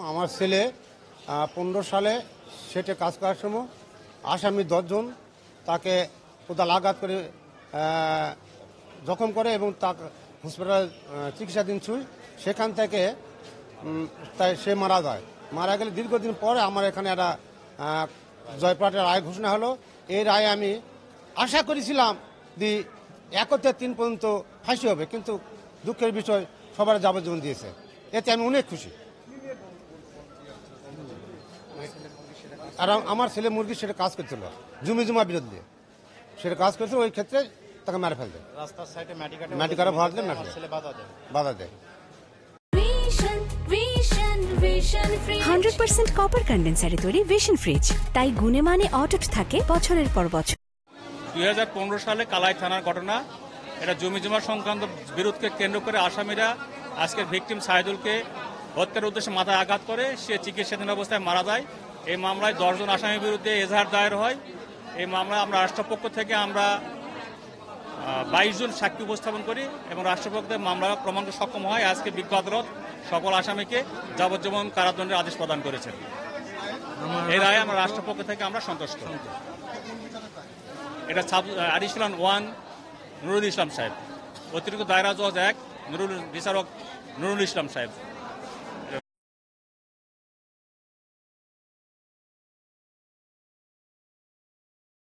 আমার ছেলে 15 সালে সেটে কাজ করার সময় আসামি 10 জন তাকে কোদাল আঘাত করে জখম করে এবং তাকে হসপিটাল চিকিৎসাধীন ছিল। সেখান থেকে তাই সে মারা যায়। মারা গেলে দীর্ঘদিন পরে আমার এখানে একটা জয়পাটের রায় ঘোষণা হলো। এই রায়ে আমি আশা করেছিলাম যে 1 থেকে 3 পর্যন্ত ফাঁসি হবে, কিন্তু দুঃখের বিষয় সবার যাবজ্জীবন দিয়েছে। এতে আমি অনেক খুশি। আর আমার ছেলে মুরগি সেটা কাজ করছিল জমি জমা বিরুদ্ধে, সেটা কাজ করছিল, ওই ক্ষেত্রে তাকে মেরে ফেলতে রাস্তার সাইডে মাটি কাটা ভাড়া দিলে ছেলে বাধা দেয়। 100% কপার কন্ডেন্সারে তৈরি ভিশন ফ্রিজ, তাই গুণে মানে অটুট থাকে বছরের পর বছর। 2015 সালে কালাই থানার ঘটনা, এটা জমি জমা সংক্রান্ত বিরোধকে কেন্দ্র করে আসামিরা আজকের ভিকটিম সাইদুলকে হত্যার উদ্দেশ্যে মাথায় আঘাত করে সে চিকিৎসাধীন অবস্থায় মারা যায়। এই মামলায় 10 জন আসামির বিরুদ্ধে এজাহার দায়ের হয়। এই মামলায় আমরা রাষ্ট্রপক্ষ থেকে 22 জন সাক্ষী উপস্থাপন করি এবং রাষ্ট্রপক্ষ মামলা প্রমাণকে সক্ষম হয়। আজকে বিজ্ঞ আদালত সকল আসামিকে যাবজ্জীবন কারাদণ্ডের আদেশ প্রদান করেছেন। এই রায়ে আমরা রাষ্ট্রপক্ষ থেকে আমরা সন্তুষ্ট। এটা অ্যাডিশনাল 1 নুরুল ইসলাম সাহেব, অতিরিক্ত দায়রা জজ 1 বিচারক নুরুল ইসলাম সাহেব।